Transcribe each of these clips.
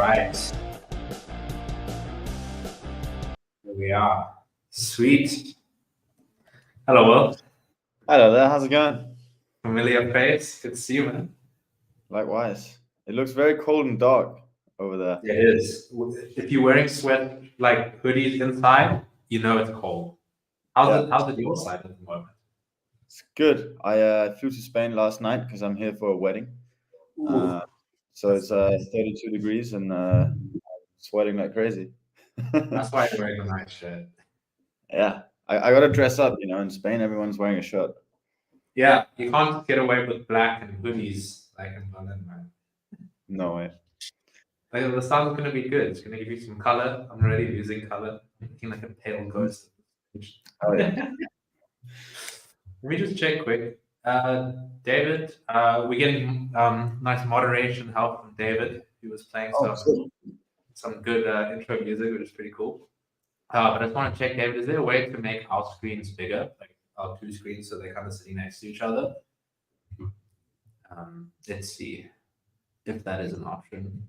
right. Here we are. Sweet. Hello, Will. Hello there, how's it going? Familiar face. Good to see you, man. Likewise. It looks very cold and dark over there. It is. If you're wearing sweat like hoodies inside, you know it's cold. How's it your side at the moment? It's good. I flew to Spain last night because I'm here for a wedding. So it's 32 degrees and sweating like crazy. That's why you're wearing a nice shirt. Yeah, I got to dress up. In Spain, everyone's wearing a shirt. Yeah, you can't get away with black and hoodies like in Berlin, man. No way. Like, the sun's going to be good. It's going to give you some color. I'm already losing color. I'm looking like a pale ghost. Oh, yeah. Let me just check quick. David, we're getting nice moderation help from David, who was playing some good intro music, which is pretty cool. But I just want to check, David, is there a way to make our screens bigger, like our two screens, so they're kind of sitting next to each other? Let's see if that is an option.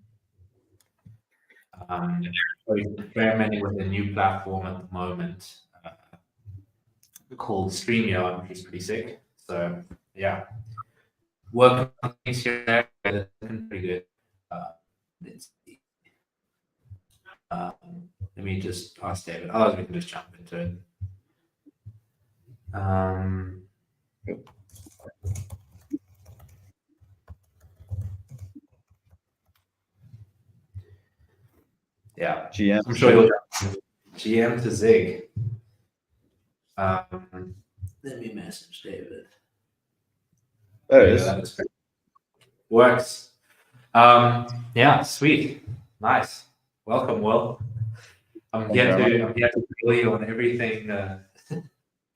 We're experimenting with a new platform at the moment called StreamYard, which is pretty sick. So yeah, working on things here, that's been pretty good. Let's see. Let me just ask David. Otherwise, we can just jump into it. Yeah, GM. I'm sure you'll GM to Zig. Let me message David. There it is. Works. Yeah, sweet. Nice. Welcome, Will. I'm here to grill you on everything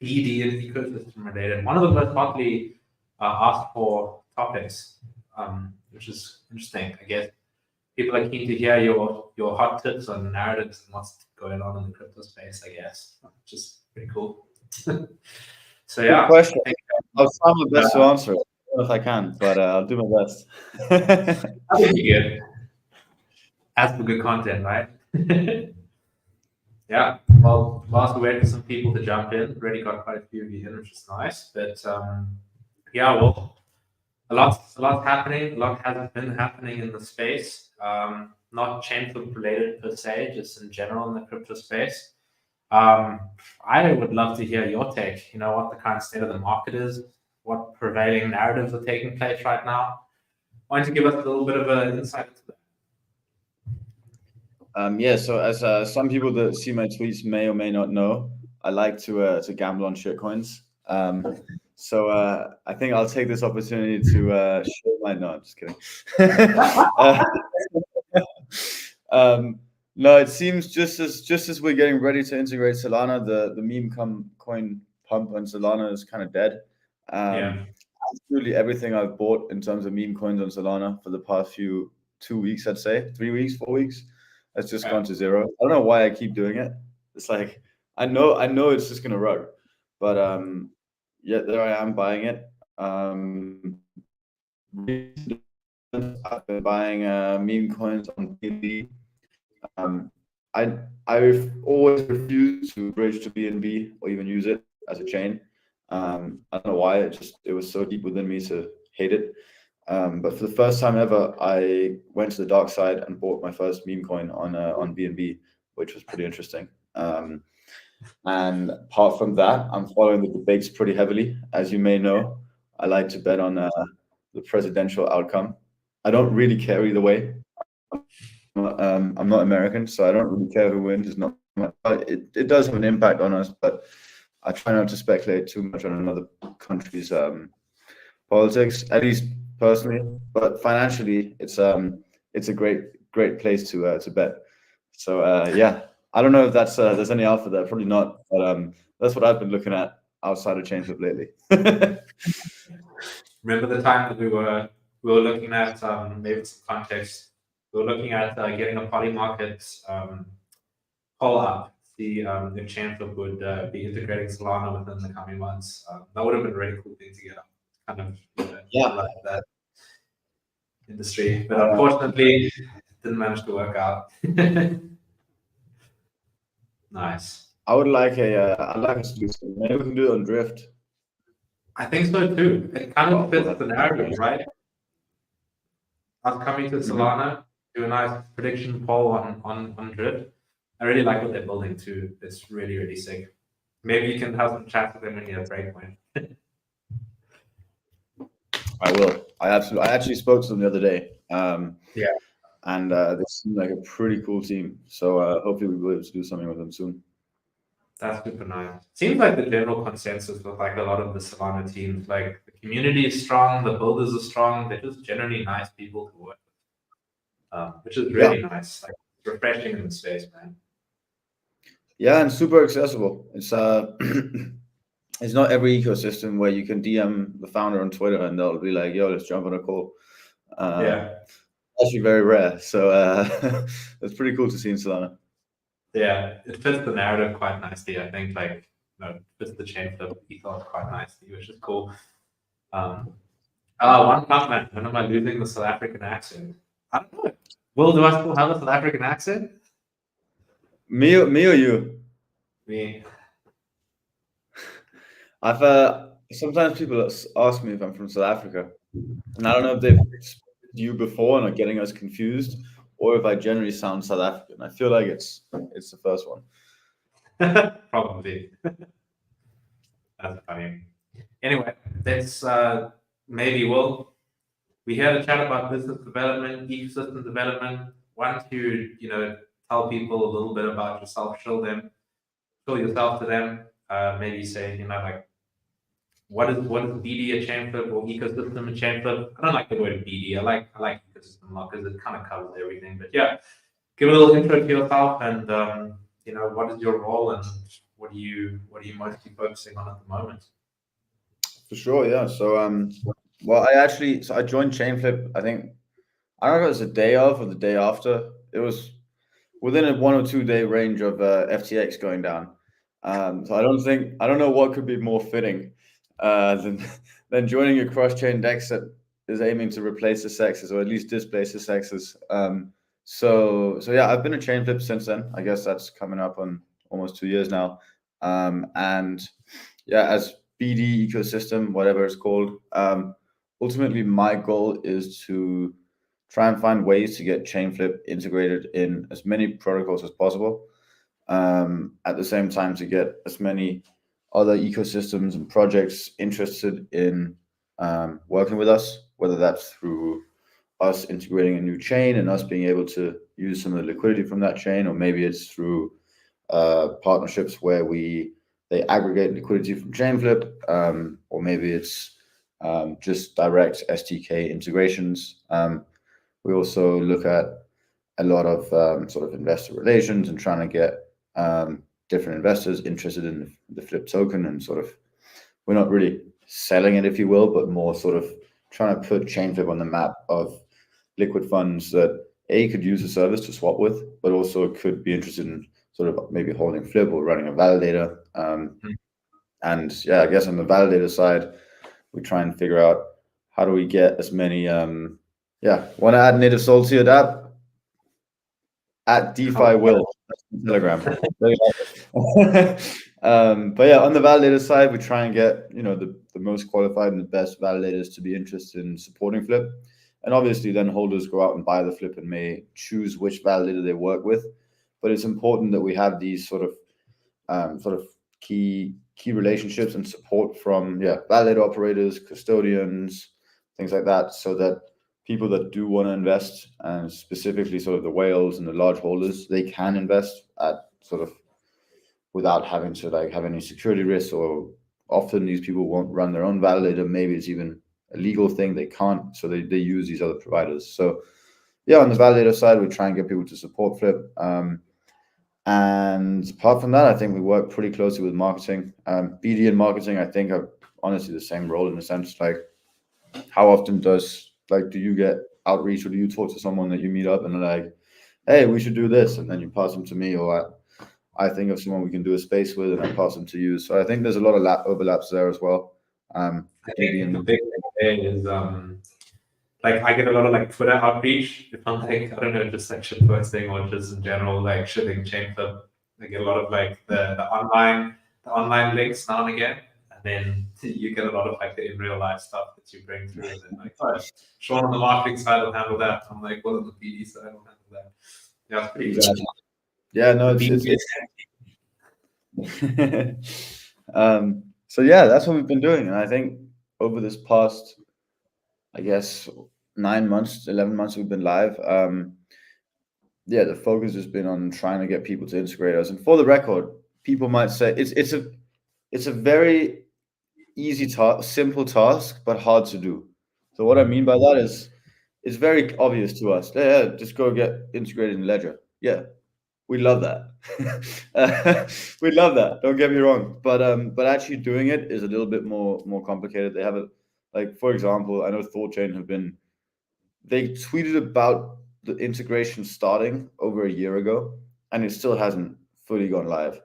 BD and ecosystem related. One of the most hotly asked for topics, which is interesting. I guess people are keen to hear your hot tips on narratives and what's going on in the crypto space, I guess, which is pretty cool. So yeah. Good question. I'll try my best to answer it. I don't know if I can, but I'll do my best. I think you're good. Ask for good content, right? Yeah. Well, whilst we're waiting for some people to jump in, already got quite a few of you in, which is nice. But yeah, well, a lot's happening. A lot hasn't been happening in the space. Not Chainflip related per se, just in general in the crypto space. I would love to hear your take. What the current state of the market is, what prevailing narratives are taking place right now. Why don't you give us a little bit of an insight into that? Yeah, so as some people that see my tweets may or may not know, I like to gamble on shitcoins. So I think I'll take this opportunity to show my. No, I'm just kidding. No, it seems just as we're getting ready to integrate Solana, the meme coin pump on Solana is kind of dead. Absolutely everything I've bought in terms of meme coins on Solana for the past 2 weeks, I'd say 3 weeks, 4 weeks, has just gone to zero. I don't know why I keep doing it. It's like I know it's just gonna rug, but yeah, there I am buying it. I've been buying meme coins on BNB. I've always refused to bridge to BNB or even use it as a chain. I don't know why. It was so deep within me to hate it. But for the first time ever, I went to the dark side and bought my first meme coin on BNB, which was pretty interesting. And apart from that, I'm following the debates pretty heavily. As you may know, I like to bet on the presidential outcome. I don't really care either way. I'm not American, so I don't really care who wins. It does have an impact on us, but I try not to speculate too much on another country's politics, at least personally. But financially, it's a great place to bet. So yeah, I don't know if there's any alpha there. Probably not. But that's what I've been looking at outside of Chainflip lately. Remember the time that we were looking at maybe some context. We were looking at getting a polymarket call up, see if Chainflip would be integrating Solana within the coming months. That would have been a really cool thing to get kind of like that industry. But unfortunately, didn't manage to work out. Nice. I would like I'd like us to do something. Maybe we can do it on Drift. I think so too. It kind of fits the narrative, Nice. right? Us coming to Mhm. Solana, do a nice prediction poll on Drift. I really like what they're building too. It's really, really sick. Maybe you can have some chat with them when you're at Breakpoint. I will. I actually spoke to them the other day. Yeah. And they seem like a pretty cool team. So hopefully we'll be able to do something with them soon. That's super nice. Seems like the general consensus with like a lot of the Solana teams, like the community is strong, the builders are strong, they're just generally nice people to work with, which is really nice. Like refreshing in the space, man. Yeah, and super accessible. It's it's not every ecosystem where you can DM the founder on Twitter and they'll be like, "Yo, let's jump on a call." Yeah. Actually, very rare. So it's pretty cool to see in Solana. Yeah, it fits the narrative quite nicely. I think like it fits the Chainflip ethos quite nicely, which is cool. One comment. When am I losing the South African accent? I don't know. Will, do I still have a South African accent? Me or you? Me. I've sometimes people ask me if I'm from South Africa, and I don't know if they've spoken to you before and are getting us confused, or if I generally sound South African. I feel like it's the first one. Probably. That's funny. Anyway, let's maybe we had a chat about business development, ecosystem development. Want to tell people a little bit about yourself, show yourself to them. Maybe say like what is BD a Chainflip or ecosystem a Chainflip? I don't like the word BD. I like ecosystem a lot because it kind of covers everything. But yeah, give a little intro to yourself and what is your role and what are you mostly focusing on at the moment? For sure, yeah. So well, I joined Chainflip. I think I don't know if it was the day of or the day after. It was within a 1 or 2 day range of FTX going down. So I don't know what could be more fitting than joining a cross chain DEX that is aiming to replace the sexes or at least displace the sexes. So yeah, I've been a Chainflip since then. I guess that's coming up on almost 2 years now. And yeah, as BD ecosystem, whatever it's called, ultimately my goal is to try and find ways to get Chainflip integrated in as many protocols as possible. At the same time, to get as many other ecosystems and projects interested in working with us, whether that's through us integrating a new chain and us being able to use some of the liquidity from that chain, or maybe it's through partnerships where they aggregate liquidity from Chainflip, or maybe it's just direct SDK integrations. We also look at a lot of sort of investor relations and trying to get different investors interested in the Flip token, and sort of we're not really selling it, if you will, but more sort of trying to put Chainflip on the map of liquid funds that could use the service to swap with, but also could be interested in sort of maybe holding Flip or running a validator. And yeah, I guess on the validator side, we try and figure out how do we get as many want to add native soul to your dApp? At DeFi Will, Telegram. But yeah, on the validator side, we try and get the most qualified and the best validators to be interested in supporting Flip, and obviously then holders go out and buy the Flip and may choose which validator they work with. But it's important that we have these sort of key relationships and support from validator operators, custodians, things like that, so that people that do want to invest, and specifically sort of the whales and the large holders, they can invest at sort of without having to like have any security risks. Or often these people won't run their own validator. Maybe it's even a legal thing they can't, so they use these other providers. So yeah, on the validator side, we try and get people to support Flip. And apart from that, I think we work pretty closely with marketing. BD and marketing, I think, are honestly the same role in the sense, like, how often do you get outreach, or do you talk to someone that you meet up and they're like, hey, we should do this, and then you pass them to me, or I think of someone we can do a space with and I pass them to you. So I think there's a lot of overlaps there as well. I think the big thing there is like I get a lot of like Twitter outreach. If I'm like, I don't know, just like shit posting or just in general, like shitting Chainflip. I get a lot of like the online links now and again. And then you get a lot of like the in real life stuff that you bring through. And then like, oh, Shaun on the marketing side will handle that. I'm like, well, on the PD side will handle that. Yeah, it's pretty Exactly. Yeah, no, good. so yeah, that's what we've been doing, and I think over this past, I guess, 9 months, 11 months we've been live. Yeah, the focus has been on trying to get people to integrate us. And for the record, people might say it's a very easy task, simple task, but hard to do. So what I mean by that is it's very obvious to us. Yeah, just go get integrated in Ledger. Yeah, we love that. We love that. Don't get me wrong, but actually doing it is a little bit more complicated. They have a like, for example, I know ThoughtChain have been. They tweeted about the integration starting over a year ago, and it still hasn't fully gone live.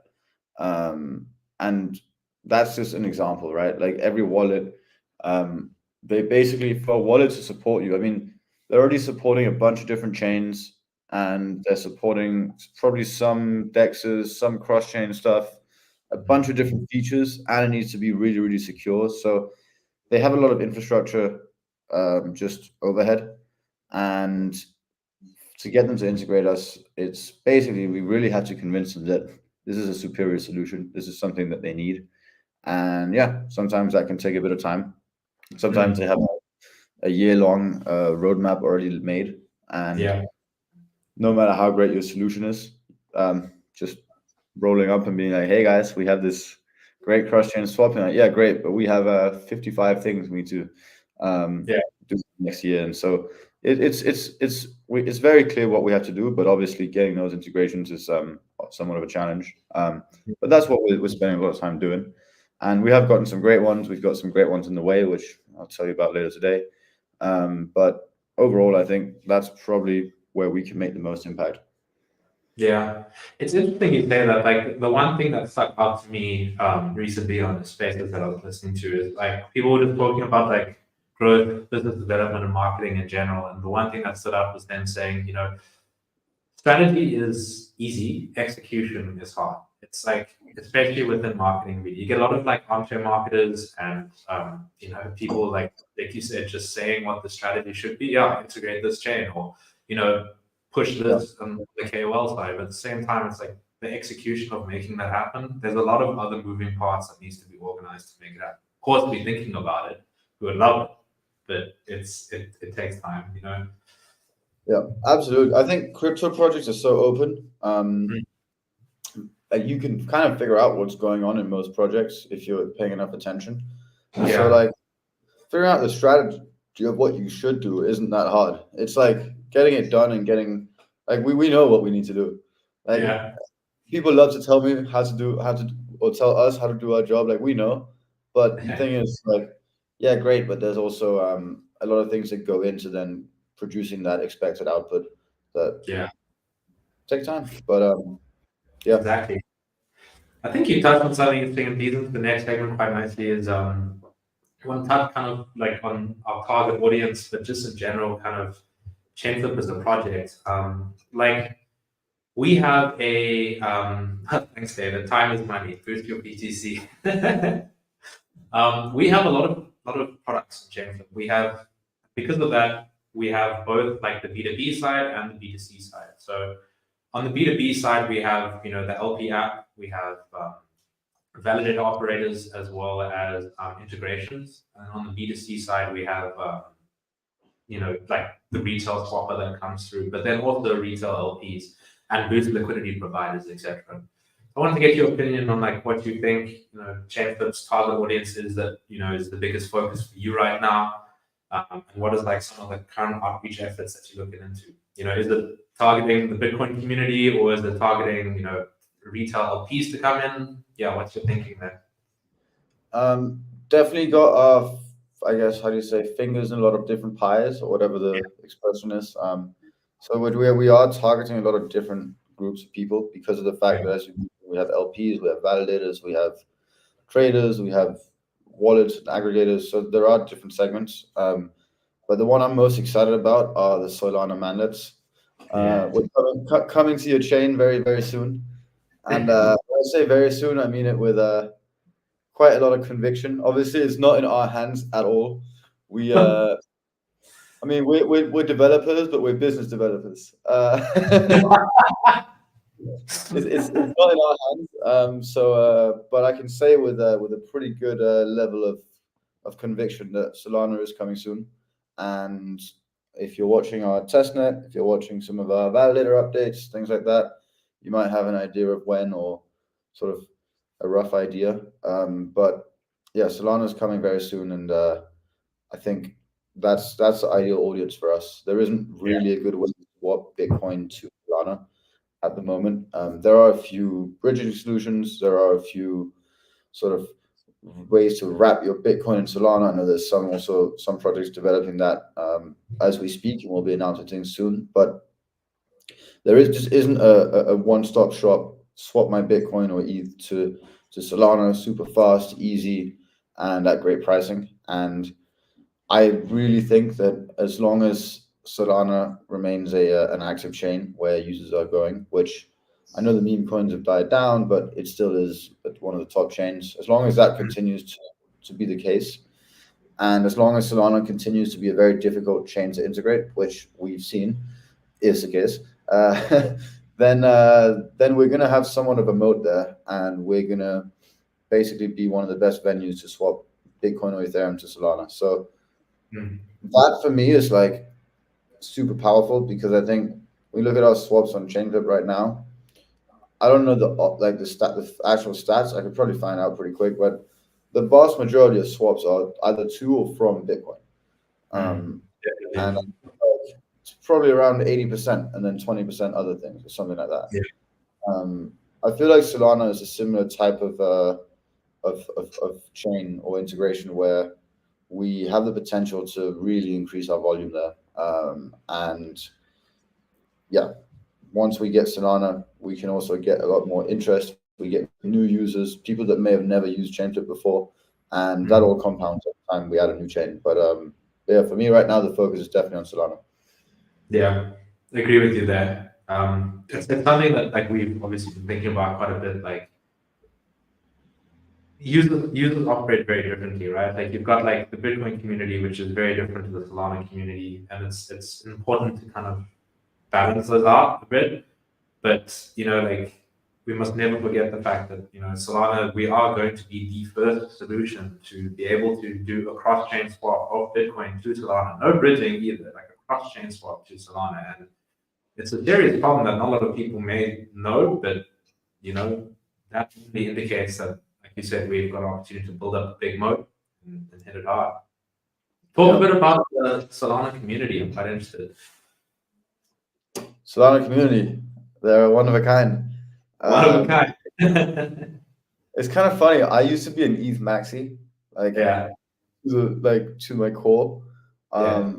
And that's just an example, right? Like every wallet, they basically, for a wallet to support you, I mean, they're already supporting a bunch of different chains, and they're supporting probably some dexes, some cross-chain stuff, a bunch of different features, and it needs to be really, really secure. So they have a lot of infrastructure, just overhead, and to get them to integrate us, it's basically we really have to convince them that this is a superior solution. This is something that they need, and yeah, sometimes that can take a bit of time. Sometimes they have a year-long roadmap already made, and Yeah. no matter how great your solution is, just rolling up and being like, "Hey guys, we have this great cross-chain swapping." Like, yeah, great, but we have 55 things we need to Yeah. do next year, and so it's very clear what we have to do. But obviously, getting those integrations is somewhat of a challenge. But that's what we're spending a lot of time doing, and we have gotten some great ones. We've got some great ones in the way, which I'll tell you about later today. But overall, I think that's probably where we can make the most impact. Yeah, it's interesting you say that. Like the one thing that stuck out to me recently on the spaces that I was listening to is like people were just talking about like growth, business development, and marketing in general. And the one thing that stood out was them saying, strategy is easy, execution is hard. It's like, especially within marketing, really, you get a lot of like armchair marketers and people like you said, just saying what the strategy should be. Yeah, integrate this chain, or push this on the KOL side. But at the same time, it's like the execution of making that happen. There's a lot of other moving parts that needs to be organized to make it happen. Of course, we're thinking about it. We would love it, but it takes time. Yeah, absolutely. I think crypto projects are so open. Like you can kind of figure out what's going on in most projects if you're paying enough attention. And so, Yeah. like, figuring out the strategy of what you should do isn't that hard. It's like getting it done and getting like we know what we need to do. Like Yeah. people love to tell me or tell us how to do our job. Like we know, but the thing is, like, yeah, great, but there's also a lot of things that go into then producing that expected output that Yeah. take time. But yeah. Exactly. I think you touched on something interesting and leads into the next segment quite nicely is one touch kind of like on our target audience, but just in general, kind of Chainflip as a project. Like we have a thanks David, time is money, boost your BTC. We have a lot of products in Chainflip. We have, because of that, we have both like the B2B side and the B2C side. So on the B2B side, we have the LP app, we have validator operators as well as integrations. And on the B2C side, we have like the retail swapper that comes through, but then also retail LPs and boost liquidity providers, etc. I wanted to get your opinion on like what you think, Chainflip's target audience is that is the biggest focus for you right now, and what is like some of the current outreach efforts that you're looking into? Is it targeting the Bitcoin community, or is it targeting retail LPs to come in? Yeah, what's your thinking there? Definitely got I guess, how do you say, fingers in a lot of different pies, or whatever the expression is. So we are targeting a lot of different groups of people because of the fact that we have LPs, we have validators, we have traders, we have wallets and aggregators. So there are different segments. But the one I'm most excited about are the Solana manlets. Yeah. We're coming to your chain very, very soon. And when I say very soon, I mean it with quite a lot of conviction. Obviously, it's not in our hands at all. We, I mean, we're developers, but we're business developers. It's not in our hands. But I can say with a pretty good level of conviction that Solana is coming soon. And if you're watching our testnet, if you're watching some of our validator updates, things like that, you might have an idea of when, or sort of a rough idea. But yeah, Solana is coming very soon, and I think that's the ideal audience for us. There isn't Yeah. really a good way to swap Bitcoin to Solana at the moment. There are a few bridging solutions. There are a few sort of ways to wrap your Bitcoin in Solana. I know there's some projects developing that as we speak, and we'll be announcing things soon. But there just isn't a one-stop shop. Swap my Bitcoin or ETH to Solana, super fast, easy, and at great pricing. And I really think that as long as Solana remains an active chain where users are growing, which I know the meme coins have died down, but it still is one of the top chains. As long as that continues to be the case, and as long as Solana continues to be a very difficult chain to integrate, which we've seen is the case, then we're going to have somewhat of a moat there, and we're going to basically be one of the best venues to swap Bitcoin or Ethereum to Solana. So Mm. that for me is like super powerful, because I think we look at our swaps on Chainflip right now. I don't know the actual stats. I could probably find out pretty quick, but the vast majority of swaps are either to or from Bitcoin, Mm. um, and Definitely. it's probably around 80%, and then 20% other things or something like that. Yeah. I feel like Solana is a similar type of chain or integration where we have the potential to really increase our volume there. And yeah, once we get Solana, we can also get a lot more interest. We get new users, people that may have never used Chainflip before, and that all Mm. compounds every time we add a new chain. But yeah, for me right now, the focus is definitely on Solana. Yeah. I agree with you there. It's something that like we've obviously been thinking about quite a bit. Like users operate very differently, right? Like you've got like the Bitcoin community, which is very different to the Solana community, and it's important to kind of balance those out a bit. But like we must never forget the fact that Solana, we are going to be the first solution to be able to do a cross-chain swap of Bitcoin to Solana. No bridging either, like a cross-chain swap to Solana. And it's a serious problem that not a lot of people may know, but that really indicates that, like you said, we've got an opportunity to build up a big moat and hit it hard. Talk a Yeah, bit about the Solana community. I'm quite interested. Solana community, they're one of a kind. One of a Um, kind. it's kind of funny. I used to be an ETH maxi, like Yeah, to my core. yeah.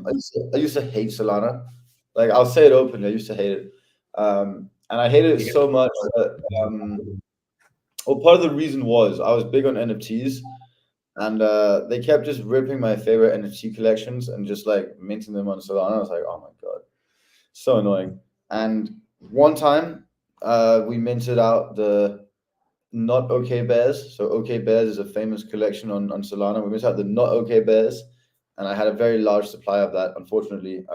I used to hate Solana. Like I'll say it openly, I used to hate it. And I hated it Yeah. so much that well, part of the reason was I was big on NFTs, and they kept just ripping my favorite NFT collections and just like minting them on Solana. I was like, oh my god, so annoying. And one time, we minted out the not okay bears. So okay bears is a famous collection on Solana. We minted out the not okay bears, and I had a very large supply of that. Unfortunately,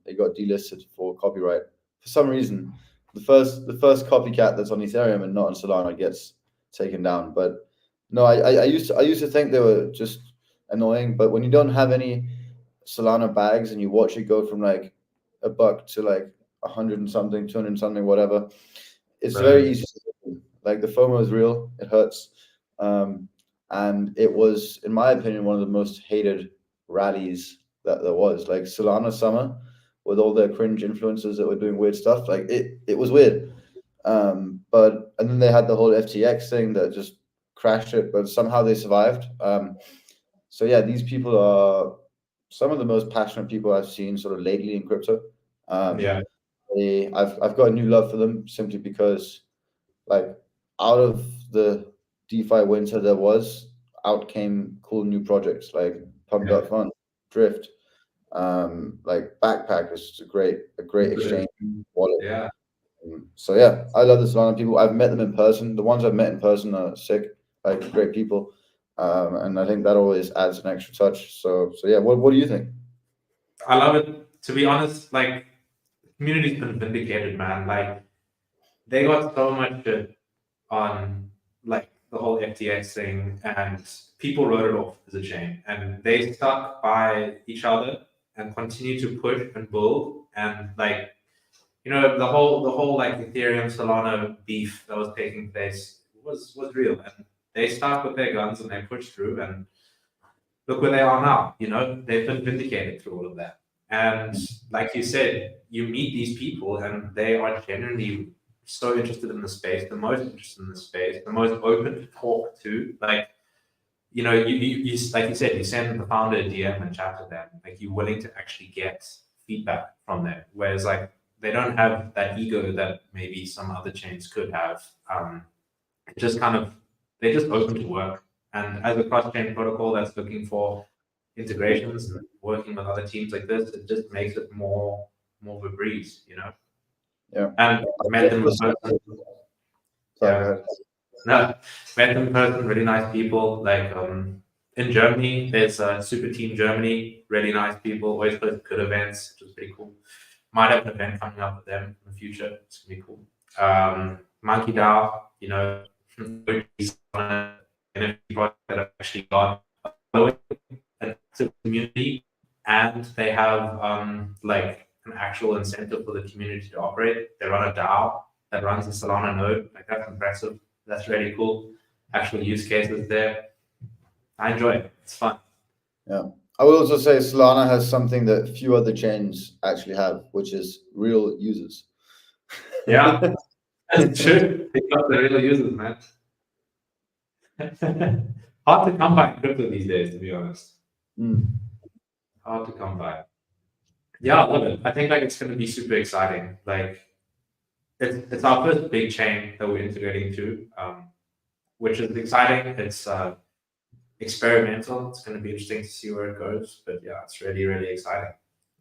it got delisted for copyright for some reason. The first copycat that's on Ethereum and not on Solana gets taken down. But no, I used to think they were just annoying. But when you don't have any Solana bags and you watch it go from like a buck to like 100 and something, 200 and something, whatever, it's very Brilliant. easy to do. Like the FOMO is real, it hurts. Um, and it was, in my opinion, one of the most hated rallies that there was. Like Solana Summer, with all the cringe influencers that were doing weird stuff, like it was weird. But and then they had the whole FTX thing that just crashed it, but somehow they survived. So yeah, these people are some of the most passionate people I've seen sort of lately in crypto. Um, Yeah, I've got a new love for them simply because, like, out of the DeFi winter there was, out came cool new projects like yeah, Pump.Fun, Drift. like backpack is just a great exchange wallet. Yeah. So yeah, I love the Solana people. I've met them in person. The ones I've met in person are sick, like great people, and I think that always adds an extra touch. So yeah, what do you think? I love it. To be honest, like community's been vindicated, man. Like they got so much shit on like the whole FTX thing, and people wrote it off as a chain, and they stuck by each other and continue to push and build, and like the whole like Ethereum Solana beef that was taking place was real, and they stuck with their guns and they pushed through, and look where they are now. They've been vindicated through all of that. And like you said, you meet these people and they are genuinely so interested in the space, the most interested in the space, the most open to talk to. Like, like you said, you send the founder a DM and chat to them. Like you're willing to actually get feedback from them. Whereas like they don't have that ego that maybe some other chains could have. It just kind of they're just open to work. And as a cross-chain protocol that's looking for integrations and working with other teams like this, it just makes it more of a breeze. Yeah. And met them in person. Sorry, No, met them in person, really nice people. Like in Germany, there's Super Team Germany, really nice people, always host good events, which is pretty cool. Might have an event coming up with them in the future. It's gonna be cool. Monkey DAO, OGs on an NFT project that I've actually got following an active community, and they have like an actual incentive for the community to operate. They run a DAO that runs a Solana node. Like that's impressive. That's really cool. Actual use cases there. I enjoy it. It's fun. Yeah. I will also say Solana has something that few other chains actually have, which is real users. Yeah, that's true. They got the real users, man. Hard to come by in crypto these days, to be honest. Hard to come by. Yeah, I love it. I think like it's going to be super exciting. Like it's our first big chain that we're integrating to, which is exciting. It's experimental. It's going to be interesting to see where it goes. But yeah, it's really really exciting.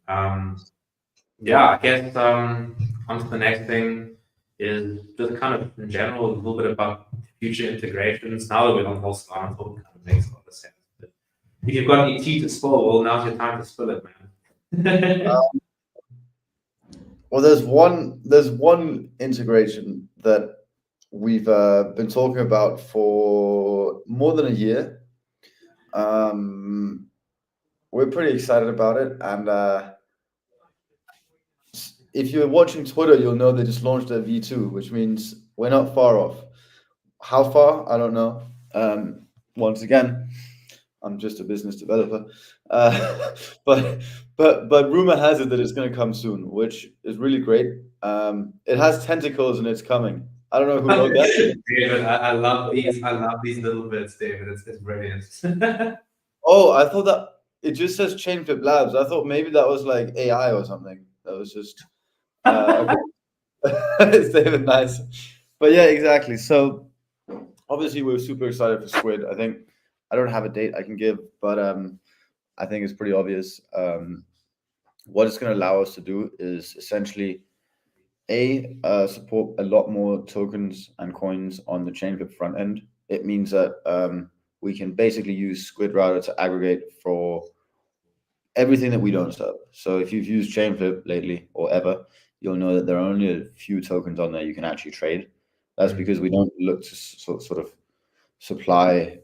Yeah, I guess on to the next thing is just kind of in general a little bit about future integrations. Now that we're on the whole Solana talk, it kind of makes a lot of sense. But if you've got any tea to spill, well, now's your time to spill it, man. Well, there's one integration that we've been talking about for more than a year. We're pretty excited about it, and if you're watching Twitter, you'll know they just launched their V2, which means we're not far off. How far? I don't know. Once again, I'm just a business developer, but rumor has it that it's going to come soon, which is really great. It has tentacles and it's coming. I don't know who wrote that. David, I love these. I love these little bits, David. It's brilliant. Oh, I thought that it just says Chainflip Labs. I thought maybe that was like AI or something. That was just okay. It's David, nice. But yeah, exactly. So obviously we're super excited for Squid. I think I don't have a date I can give, but I think it's pretty obvious. What it's going to allow us to do is essentially support a lot more tokens and coins on the Chainflip front end. It means that we can basically use Squid Router to aggregate for everything that we don't serve. So if you've used Chainflip lately or ever, you'll know that there are only a few tokens on there you can actually trade. That's because we don't look to sort of supply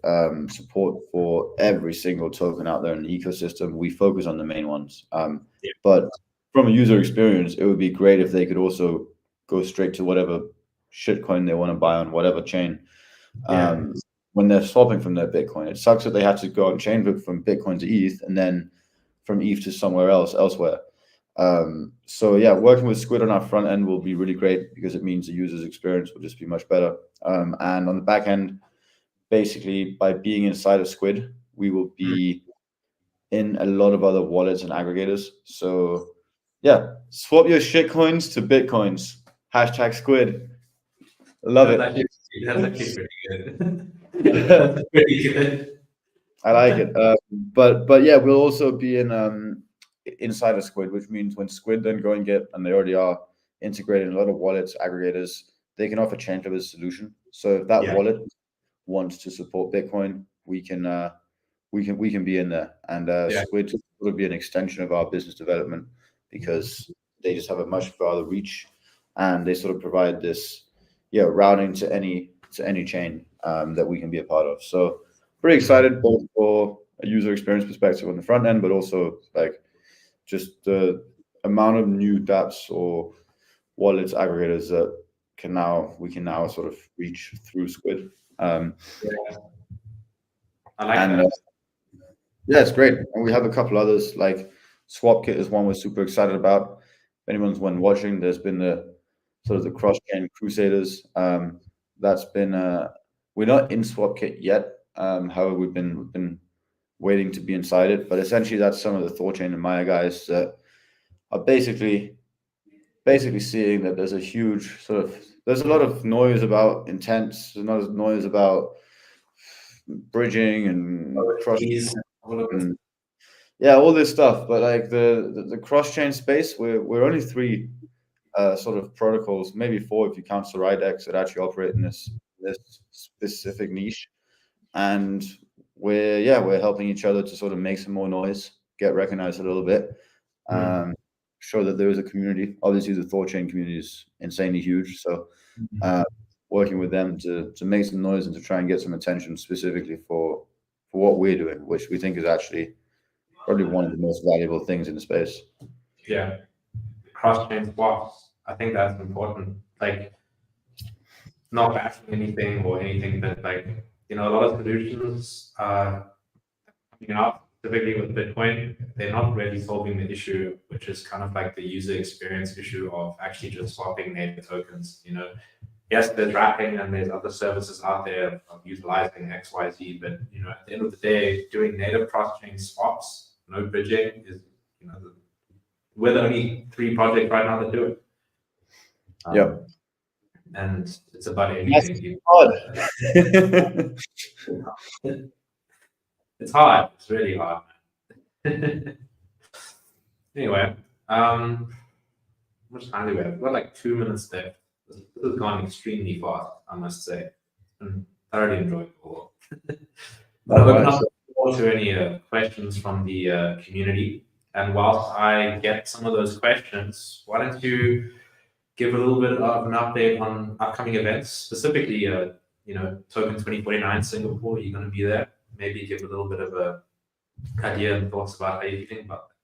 support for every single token out there in the ecosystem. We focus on the main ones. But from a user experience, it would be great if they could also go straight to whatever shitcoin they want to buy on whatever chain. When they're swapping from their Bitcoin, it sucks that they have to go on Chainflip from Bitcoin to ETH and then from ETH to somewhere elsewhere. So yeah, working with Squid on our front end will be really great because it means the user's experience will just be much better. And on the back end, basically by being inside of Squid, we will be in a lot of other wallets and aggregators. So yeah, swap your shitcoins to Bitcoins. # Squid. Love it. That's actually pretty good. That's pretty good. I like it. But yeah, we'll also be in inside of Squid, which means when Squid then go and get, and they already are integrated in a lot of wallets, aggregators, they can offer Chainflip as a solution. So if that wallet wants to support Bitcoin, we can be in there, and Squid will be an extension of our business development because they just have a much farther reach, and they sort of provide this routing to any chain that we can be a part of. So pretty excited both for a user experience perspective on the front end, but also like just the amount of new dApps or wallets aggregators that we can now sort of reach through Squid. I like that. Yeah, it's great. And we have a couple others, like SwapKit is one we're super excited about. If anyone's when watching, there's been the sort of the cross-chain crusaders. That's been we're not in SwapKit yet. However, we've been waiting to be inside it. But essentially that's some of the Thorchain and Maya guys that are basically seeing that there's a huge there's a lot of noise about intents, there's a lot of noise about bridging and all this stuff, but like the cross-chain space, we're only three sort of protocols, maybe four if you count Soridex, that actually operate in this specific niche, and we're helping each other to sort of make some more noise, get recognized a little bit, show that there is a community. Obviously the Thorchain community is insanely huge, so working with them to make some noise and to try and get some attention specifically for what we're doing, which we think is actually probably one of the most valuable things in the space. Yeah, cross-chain swaps. I think that's important. Like, not bashing anything or anything, but like, a lot of solutions are coming out, specifically with Bitcoin. They're not really solving the issue, which is kind of like the user experience issue of actually just swapping native tokens. Yes, there's wrapping and there's other services out there of utilizing XYZ, but at the end of the day, doing native cross-chain swaps, no bridging, is we're the only 3 projects right now that do it. And it's about anything. It's hard. It's really hard. Anyway, how much time do we have? We've got like 2 minutes left. This has gone extremely fast, I must say. And thoroughly enjoyable. Open up to any questions from the community. And whilst I get some of those questions, why don't you give a little bit of an update on upcoming events, specifically, Token 2049 Singapore. You're going to be there. Maybe give a little bit of a idea and thoughts about how you think about that.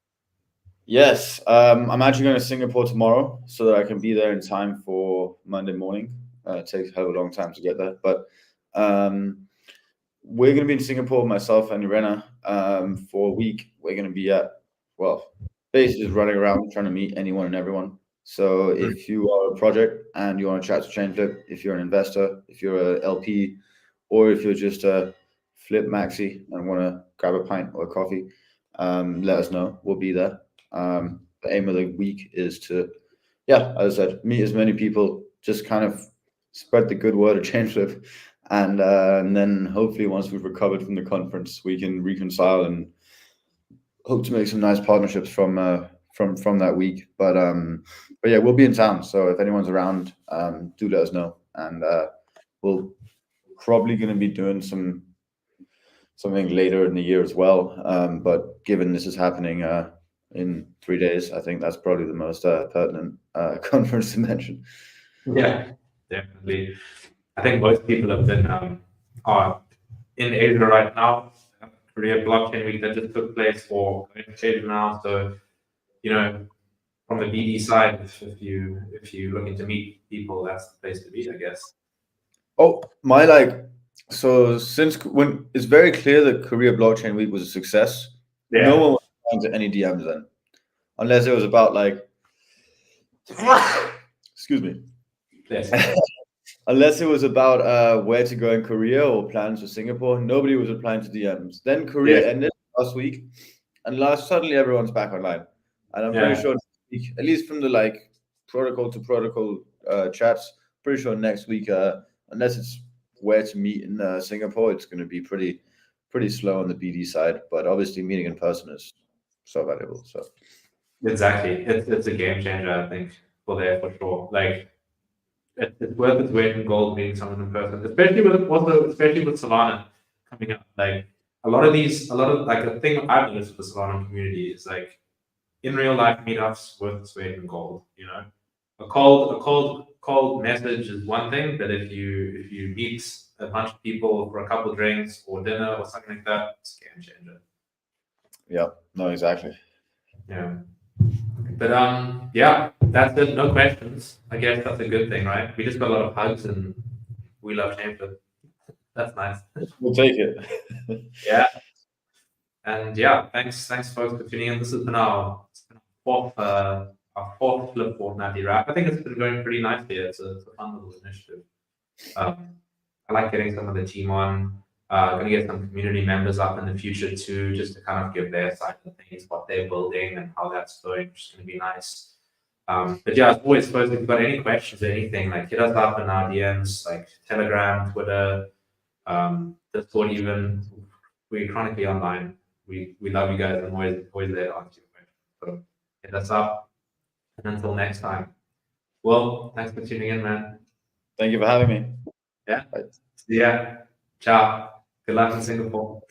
Yes, I'm actually going to Singapore tomorrow so that I can be there in time for Monday morning. It takes a hell of a long time to get there, but we're going to be in Singapore, myself and Irena, for a week. We're going to be basically just running around trying to meet anyone and everyone. So if you are a project and you want to chat to Chainflip, if you're an investor, if you're a LP, or if you're just a Flip Maxi and want to grab a pint or a coffee, let us know. We'll be there. The aim of the week is to, as I said, meet as many people, just kind of spread the good word of Chainflip, and then hopefully once we've recovered from the conference, we can reconcile and hope to make some nice partnerships from that week. But yeah, we'll be in town, so if anyone's around, do let us know, and we'll probably going to be doing something later in the year as well. But given this is happening in 3 days, I think that's probably the most pertinent conference to mention. Yeah, definitely. I think most people have been are in Asia right now. Korea Blockchain Week that just took place for Asia now. So, from the BD side, if you're looking to meet people, that's the place to be, I guess. Oh, so since when it's very clear that Korea Blockchain Week was a success, no one was going to any DMs then, unless it was about excuse me. Yes. Unless it was about where to go in Korea or plans for Singapore, nobody was replying to DMs. Then Korea ended last week, and suddenly everyone's back online. And I'm pretty sure, at least from the protocol to protocol chats, pretty sure next week, unless it's where to meet in Singapore, it's going to be pretty slow on the BD side. But obviously, meeting in person is so valuable. So exactly, it's a game changer, I think, for sure. Like it's worth its weight in gold meeting someone in person, especially with Solana coming up. Like a lot of like a thing I've noticed with the Solana community is like in real life meetups worth its weight in gold. You know, a cold message is one thing, but if you meet a bunch of people for a couple of drinks or dinner or something like that, it's a game changer. yeah, no, exactly. Yeah. But yeah, that's it. No questions. I guess that's a good thing, right? We just got a lot of hugs and we love Chainflip. That's nice. We'll take it. Yeah. And yeah, thanks folks for tuning in. This has been our fourth Flip Fortnightly wrap. I think it's been going pretty nicely. It's a fun little initiative. I like getting some of the team on. Going to get some community members up in the future too, just to kind of give their side of things, what they're building and how that's going, which is going to be nice. But yeah, as always, folks, if you've got any questions or anything, like hit us up in our DMs, like Telegram, Twitter, Discord even. We're chronically online. We love you guys and always there to answer your questions. So hit us up. And until next time. Well, thanks for tuning in, man. Thank you for having me. Yeah. Bye. See ya. Ciao. Good luck in Singapore.